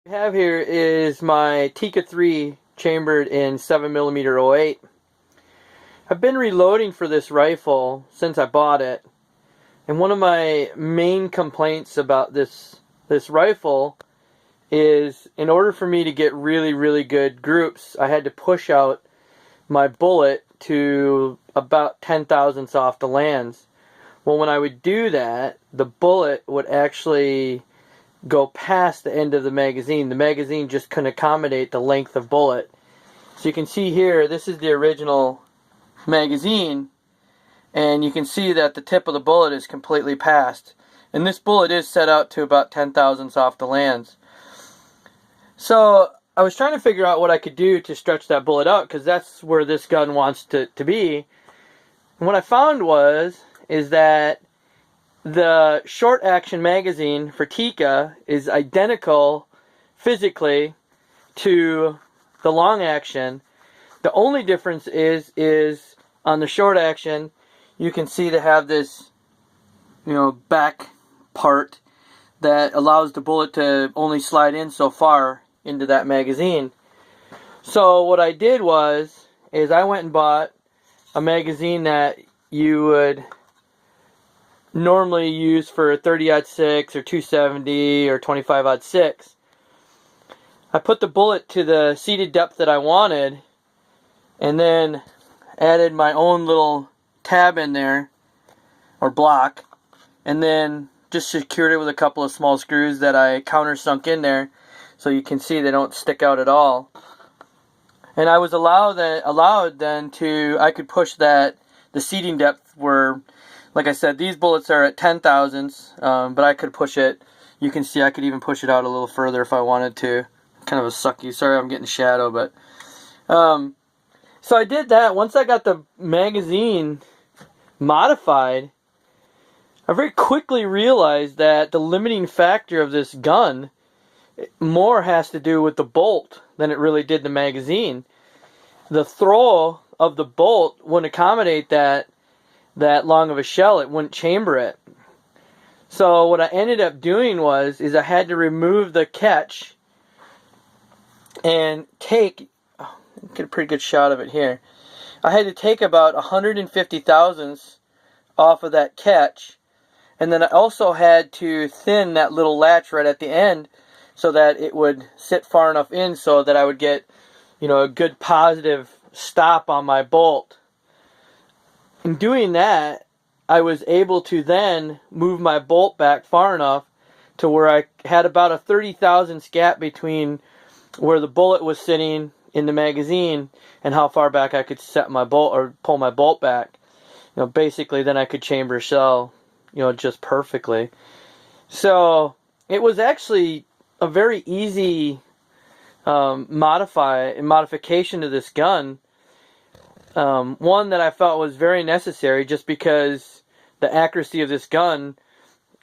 I have here is my Tikka 3 chambered in 7mm 08. I've been reloading for this rifle since I bought it, and one of my main complaints about this rifle is in order for me to get really good groups, I had to push out my bullet to about 10 thousandths off the lands. Well, when I would do that, the bullet would actually go past the end of the magazine. The magazine just couldn't accommodate the length of bullet. So you can see here, this is the original magazine, and you can see that the tip of the bullet is completely past. And this bullet is set out to about 10 thousandths off the lands. So I was trying to figure out what I could do to stretch that bullet out, because that's where this gun wants to be. And what I found is that the short action magazine for Tikka is identical physically to the long action. The only difference is on the short action, you can see they have this, back part that allows the bullet to only slide in so far into that magazine. So what I did is I went and bought a magazine that you would normally use for 30-06 or 270 or 25-06. I put the bullet to the seated depth that I wanted, and then added my own little tab in there, or block, and then just secured it with a couple of small screws that I countersunk in there, so you can see they don't stick out at all. And I was allowed then to, I could push the seating depth where, like I said, these bullets are at 10 thousandths, but I could push it. You can see I could even push it out a little further if I wanted to. Kind of a sucky. Sorry, I'm getting shadow, but so I did that. Once I got the magazine modified, I very quickly realized that the limiting factor of this gun more has to do with the bolt than it really did the magazine. The throw of the bolt wouldn't accommodate that long of a shell. It wouldn't chamber it. So what I ended up doing is I had to remove the catch and get a pretty good shot of it here. I had to take about 150 thousandths off of that catch, and then I also had to thin that little latch right at the end so that it would sit far enough in so that I would get, a good positive stop on my bolt. In doing that, I was able to then move my bolt back far enough to where I had about a 30 thousandths gap between where the bullet was sitting in the magazine and how far back I could set my bolt or pull my bolt back. Basically then I could chamber a shell, just perfectly. So it was actually a very easy modification to this gun. One that I felt was very necessary just because the accuracy of this gun,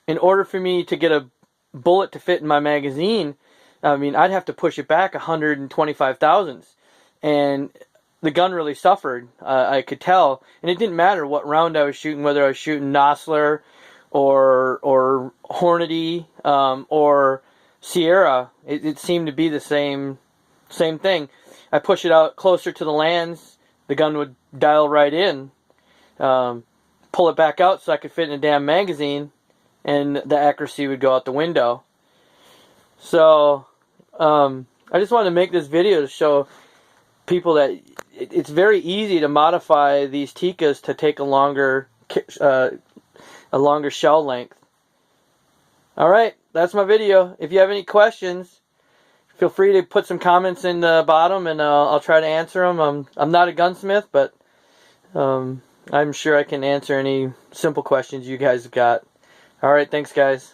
in order for me to get a bullet to fit in my magazine, I'd have to push it back 125 thousandths. And the gun really suffered, I could tell. And it didn't matter what round I was shooting, whether I was shooting Nosler or Hornady or Sierra. It seemed to be the same thing. I push it out closer to the lands, the gun would dial right in. Pull it back out so I could fit in a damn magazine, and the accuracy would go out the window. So I just wanted to make this video to show people that it's very easy to modify these Tikkas to take a longer shell length. Alright, that's my video. If you have any questions, feel free to put some comments in the bottom, and I'll try to answer them. I'm not a gunsmith, but I'm sure I can answer any simple questions you guys have got. Alright, thanks guys.